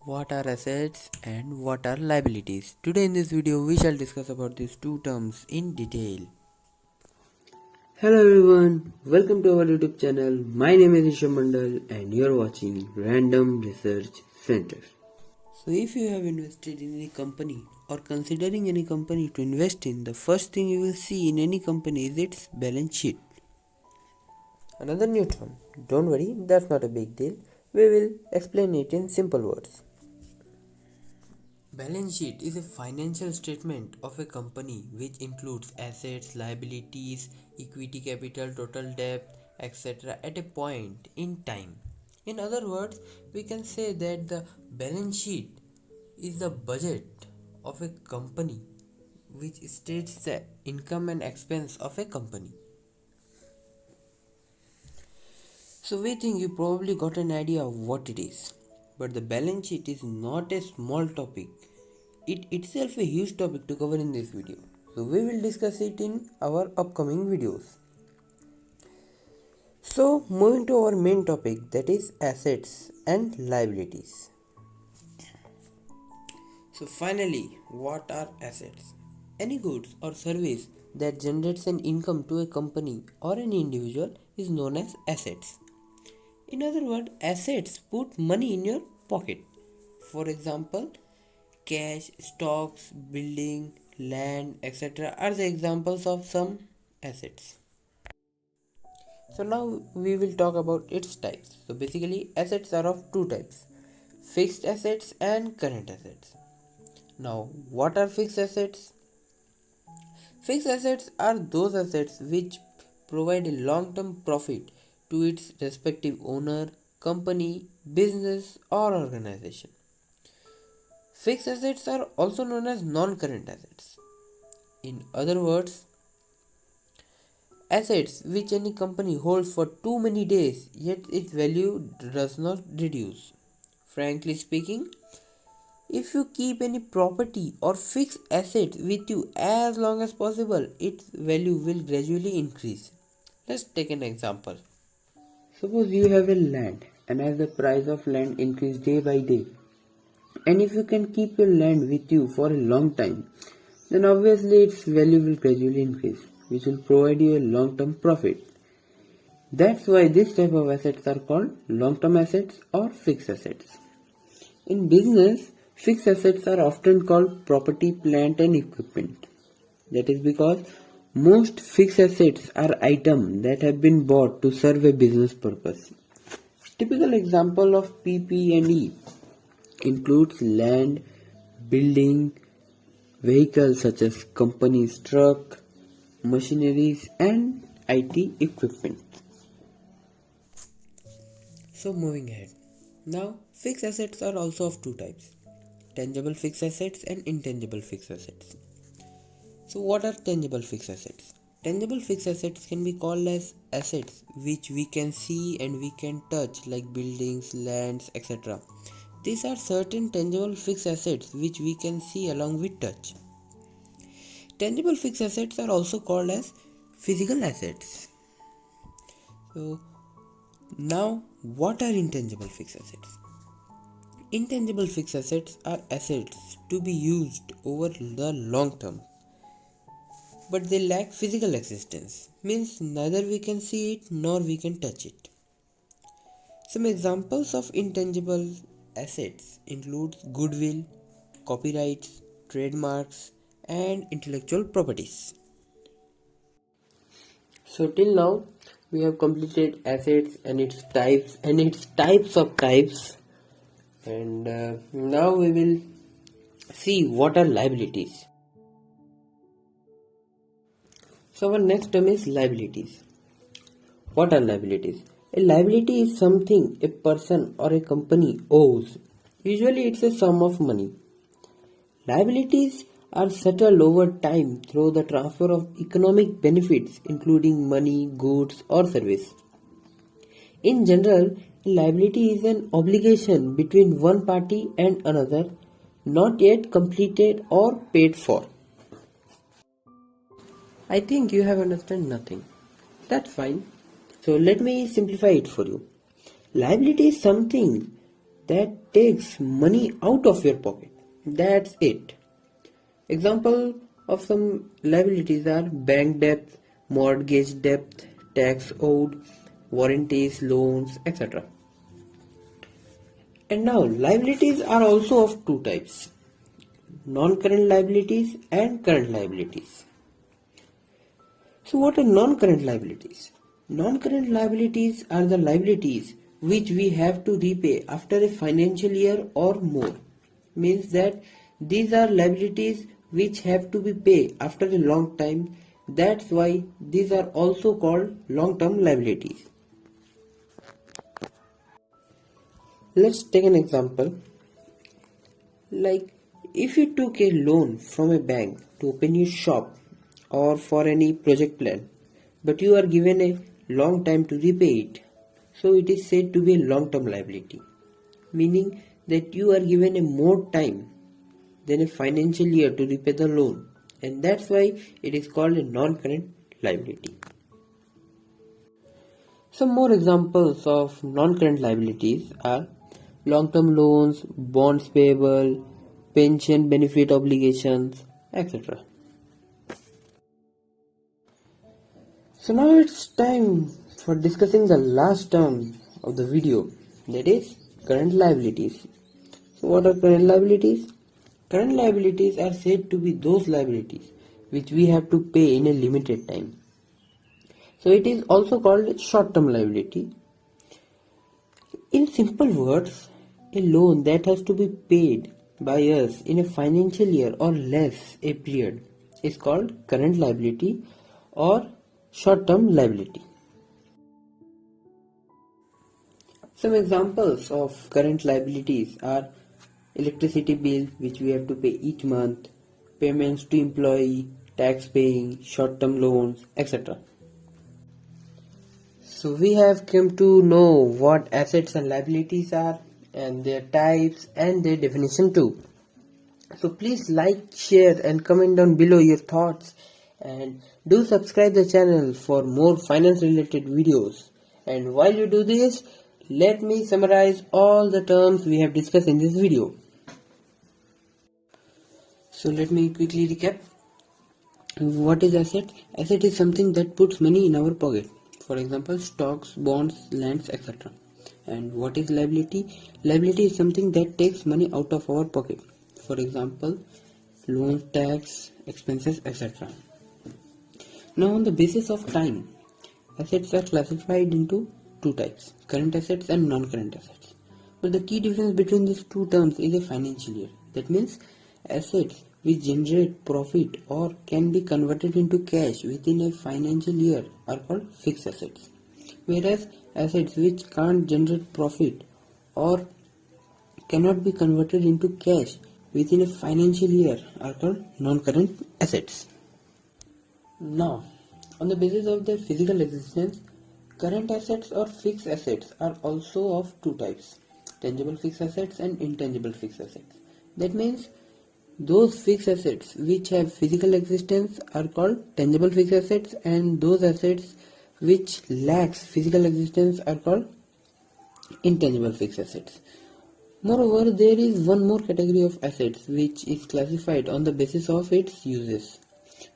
What are assets and what are liabilities? Today in this video we shall discuss about these two terms in detail. Hello everyone, welcome to our YouTube channel. My name is Isha Mandal and you are watching Random Research Center. So if you have invested in any company or considering any company to invest in, the first thing you will see in any company is its balance sheet. Another new term. Don't worry, that's not a big deal. We will explain it in simple words. Balance sheet is a financial statement of a company which includes assets, liabilities, equity capital, total debt, etc. at a point in time. In other words, we can say that the balance sheet is the budget of a company which states the income and expense of a company. So we think you probably got an idea of what it is. But the balance sheet is not a small topic. It itself a huge topic to cover in this video. So we will discuss it in our upcoming videos. So moving to our main topic, that is assets and liabilities. So finally, what are assets? Any goods or service that generates an income to a company or an individual is known as assets. In other words, assets put money in your pocket. For example, cash, stocks, building, land, etc. are the examples of some assets. So now we will talk about its types. So basically assets are of two types, fixed assets and current assets. Now what are fixed assets? Fixed assets are those assets which provide a long-term profit to its respective owner, company, business or organization. Fixed assets are also known as non-current assets. In other words, assets which any company holds for too many days yet its value does not reduce. Frankly speaking, if you keep any property or fixed asset with you as long as possible, its value will gradually increase. Let's take an example. Suppose you have a land, and as the price of land increases day by day, and if you can keep your land with you for a long time, then obviously its value will gradually increase, which will provide you a long-term profit. That's why this type of assets are called long-term assets or fixed assets. In business, fixed assets are often called property, plant and equipment. That is because most fixed assets are items that have been bought to serve a business purpose. Typical example of PP&E includes land, building, vehicles such as companies' truck, machineries and IT equipment. So moving ahead. Now fixed assets are also of two types, tangible fixed assets and intangible fixed assets. So what are tangible fixed assets? Tangible fixed assets can be called as assets which we can see and we can touch, like buildings, lands, etc. These are certain tangible fixed assets which we can see along with touch. Tangible fixed assets are also called as physical assets. So now what are intangible fixed assets? Intangible fixed assets are assets to be used over the long term, but they lack physical existence, means neither we can see it nor we can touch it. Some examples of intangible assets include goodwill, copyrights, trademarks and intellectual properties. So till now we have completed assets and its types of types, and now we will see what are liabilities. So our next term is liabilities. What are liabilities? A liability is something a person or a company owes. Usually it's a sum of money. Liabilities are settled over time through the transfer of economic benefits including money, goods or service. In general, a liability is an obligation between one party and another, not yet completed or paid for. I think you have understood nothing. That's fine. So let me simplify it for you. Liability is something that takes money out of your pocket. That's it. Example of some liabilities are bank debt, mortgage debt, tax owed, warranties, loans, etc. And now liabilities are also of two types: non-current liabilities and current liabilities. So what are non-current liabilities? Non-current liabilities are the liabilities which we have to repay after a financial year or more. Means that these are liabilities which have to be paid after a long time. That's why these are also called long-term liabilities. Let's take an example. Like if you took a loan from a bank to open your shop or for any project plan, but you are given a long time to repay it, so it is said to be a long-term liability, meaning that you are given a more time than a financial year to repay the loan, and that's why it is called a non-current liability. Some more examples of non-current liabilities are long-term loans, bonds payable, pension benefit obligations, etc. So now it's time for discussing the last term of the video, that is current liabilities. So what are current liabilities? Current liabilities are said to be those liabilities which we have to pay in a limited time. So it is also called short-term liability. In simple words, a loan that has to be paid by us in a financial year or less a period is called current liability or short-term liability. Some examples of current liabilities are electricity bill which we have to pay each month, payments to employee, tax paying, short-term loans, etc. So we have come to know what assets and liabilities are and their types and their definition too. So please like, share and comment down below your thoughts, and do subscribe the channel for more finance related videos. And while you do this, let me summarize all the terms we have discussed in this video. So let me quickly recap. What is asset? Asset is something that puts money in our pocket. For example, stocks, bonds, lands, etc. And what is liability? Liability is something that takes money out of our pocket. For example, loan, tax, expenses, etc. Now on the basis of time, assets are classified into two types: current assets and non-current assets. But the key difference between these two terms is a financial year. That means assets which generate profit or can be converted into cash within a financial year are called fixed assets, whereas assets which can't generate profit or cannot be converted into cash within a financial year are called non-current assets. Now, on the basis of their physical existence, current assets or fixed assets are also of two types: tangible fixed assets and intangible fixed assets. That means those fixed assets which have physical existence are called tangible fixed assets, and those assets which lacks physical existence are called intangible fixed assets. Moreover, there is one more category of assets which is classified on the basis of its uses.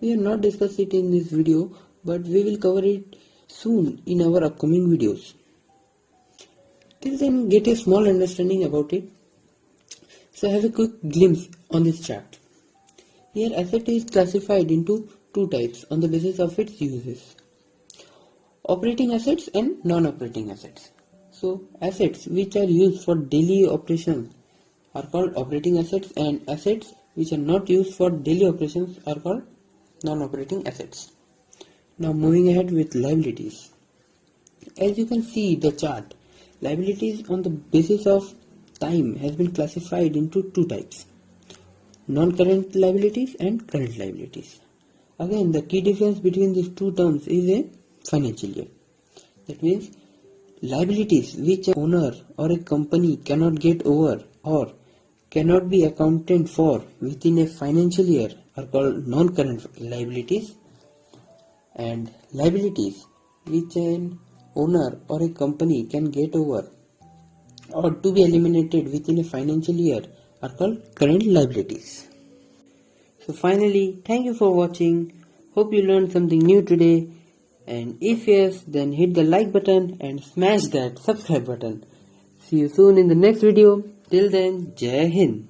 We have not discussed it in this video, but we will cover it soon in our upcoming videos. Till then, get a small understanding about it. So have a quick glimpse on this chart. Here asset is classified into two types on the basis of its uses: operating assets and non-operating assets. So assets which are used for daily operations are called operating assets, and assets which are not used for daily operations are called non-operating assets. Now moving ahead with liabilities. As you can see the chart, liabilities on the basis of time has been classified into two types: non-current liabilities and current liabilities. Again, the key difference between these two terms is a financial year. That means liabilities which an owner or a company cannot get over or cannot be accounted for within a financial year are called non-current liabilities, and liabilities which an owner or a company can get over or to be eliminated within a financial year are called current liabilities. So finally, thank you for watching. Hope you learned something new today. And if yes, then hit the like button and smash that subscribe button. See you soon in the next video. Till then, Jai Hind.